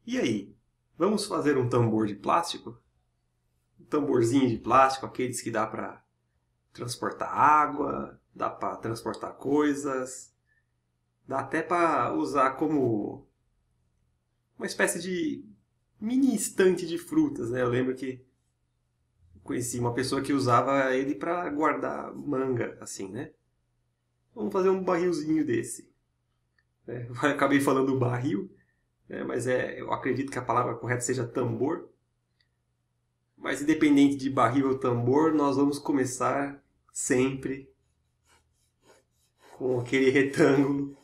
E aí, vamos fazer um tambor de plástico? Um tamborzinho de plástico, aqueles que dá para transportar água, dá para transportar coisas, dá até para usar como uma espécie de mini estante de frutas, né? Eu lembro que conheci uma pessoa que usava ele para guardar manga, assim, né? Vamos fazer um barrilzinho desse. Né? Eu acabei falando barril, né? Mas eu acredito que a palavra correta seja tambor. Mas independente de barril ou tambor, nós vamos começar sempre com aquele retângulo.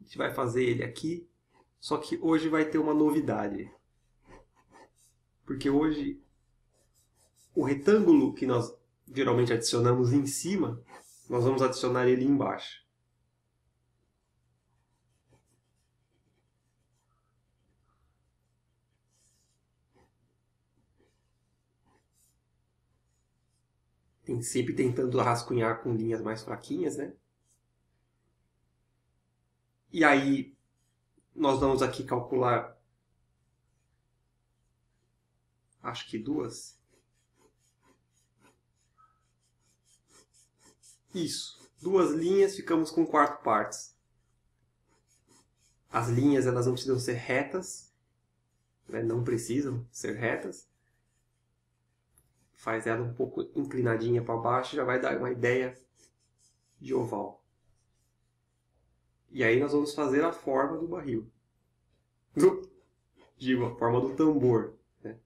A gente vai fazer ele aqui, só que hoje vai ter uma novidade. Porque hoje o retângulo que nós geralmente adicionamos em cima, nós vamos adicionar ele embaixo. Tem sempre tentando rascunhar com linhas mais fraquinhas, né? E aí nós vamos aqui calcular, acho que duas. Isso, duas linhas, ficamos com 4 partes. As linhas elas não precisam ser retas, né? Não precisam ser retas. Faz ela um pouco inclinadinha para baixo, já vai dar uma ideia de oval. E aí nós vamos fazer a forma do barril. Digo, a forma do tambor. Né?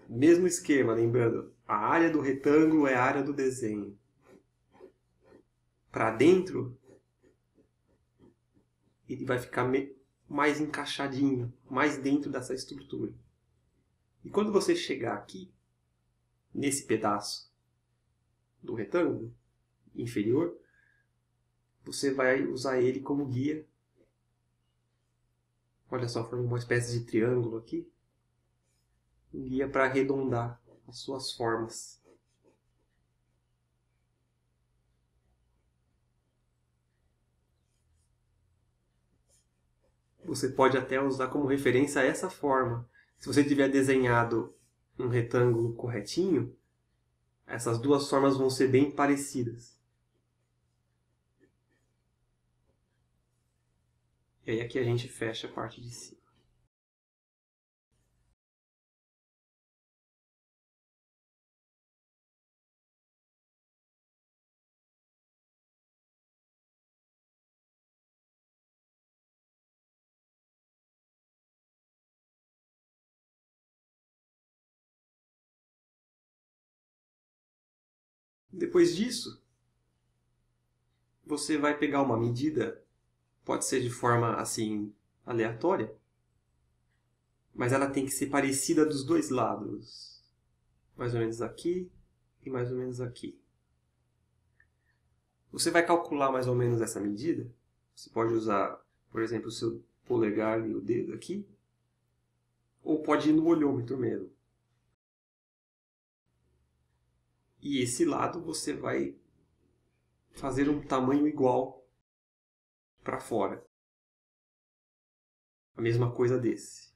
Mesmo esquema, lembrando, a área do retângulo é a área do desenho. Para dentro, ele vai ficar mais encaixadinho, mais dentro dessa estrutura. E quando você chegar aqui, nesse pedaço do retângulo inferior, você vai usar ele como guia. Olha só, forma uma espécie de triângulo aqui. Um guia para arredondar as suas formas. Você pode até usar como referência essa forma. Se você tiver desenhado um retângulo corretinho, essas duas formas vão ser bem parecidas. E aí aqui a gente fecha a parte de cima. Depois disso, você vai pegar uma medida, pode ser de forma assim aleatória, mas ela tem que ser parecida dos dois lados. Mais ou menos aqui e mais ou menos aqui. Você vai calcular mais ou menos essa medida. Você pode usar, por exemplo, o seu polegar e o dedo aqui. Ou pode ir no olhômetro mesmo. E esse lado você vai fazer um tamanho igual para fora. A mesma coisa desse.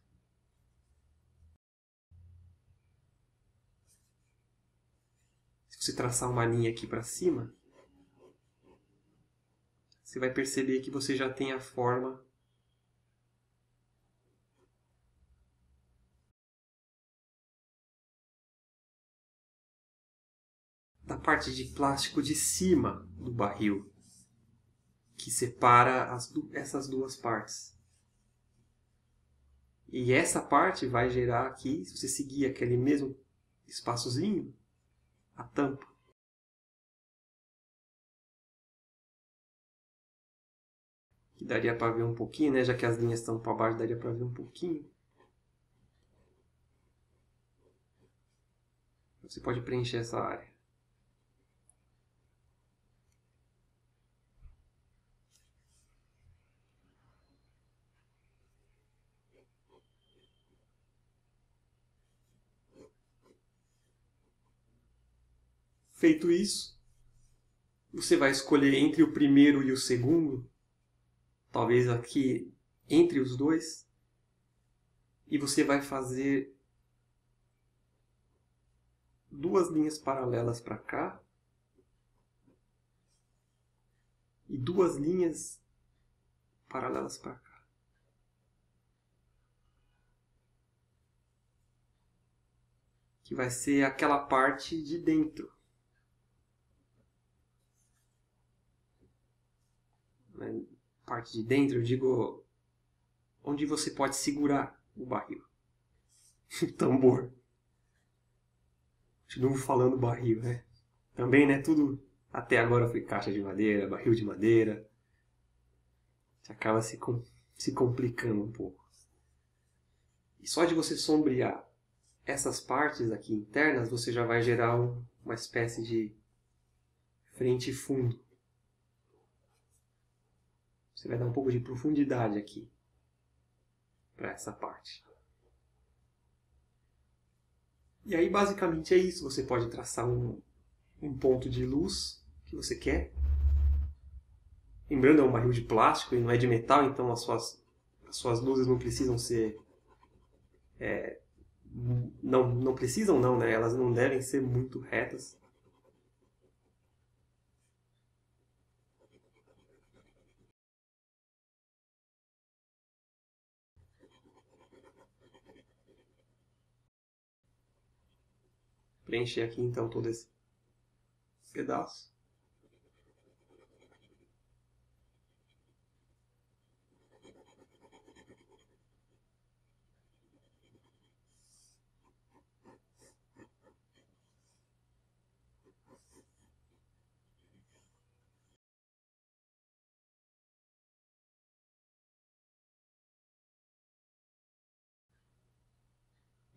Se você traçar uma linha aqui para cima, você vai perceber que você já tem a forma da parte de plástico de cima do barril, que separa essas duas partes. E essa parte vai gerar aqui, se você seguir aquele mesmo espaçozinho, a tampa. Que daria para ver um pouquinho, né? Já que as linhas estão para baixo, daria para ver um pouquinho. Você pode preencher essa área. Feito isso, Você vai escolher entre o primeiro e o segundo, talvez aqui entre os dois, e você vai fazer 2 linhas paralelas para cá e 2 linhas paralelas para cá. Que vai ser aquela parte de dentro. Parte de dentro, eu digo, onde você pode segurar o barril. O tambor. Continuo falando barril, né? Também, né? Tudo até agora foi caixa de madeira, barril de madeira. Você acaba se complicando um pouco. E só de você sombrear essas partes aqui internas, você já vai gerar uma espécie de frente e fundo. Você vai dar um pouco de profundidade aqui para essa parte. E aí basicamente é isso. Você pode traçar um ponto de luz que você quer. Lembrando, é um barril de plástico e não é de metal, então as suas luzes não precisam ser... não precisam não, né? Elas não devem ser muito retas. Preencher aqui então todo esse pedaço.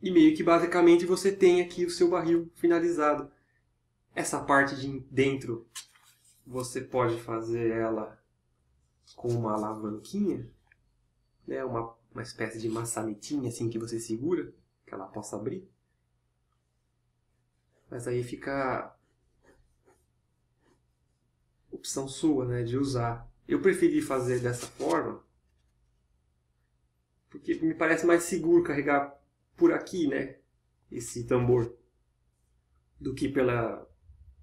E meio que basicamente você tem aqui o seu barril finalizado. Essa parte de dentro você pode fazer ela com uma alavanquinha, né? uma espécie de maçanetinha assim que você segura, que ela possa abrir. Mas aí fica opção sua, né, de usar. Eu preferi fazer dessa forma porque me parece mais seguro carregar por aqui, né, esse tambor, do que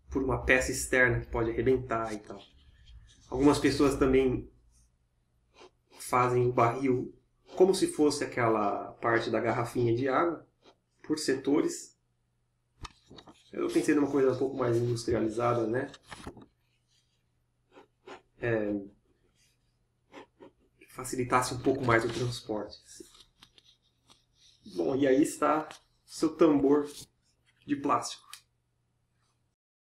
por uma peça externa que pode arrebentar e tal. Algumas pessoas também fazem o barril como se fosse aquela parte da garrafinha de água, por setores. Eu pensei numa coisa um pouco mais industrializada, né? Facilitasse um pouco mais o transporte. Bom, e aí está seu tambor de plástico.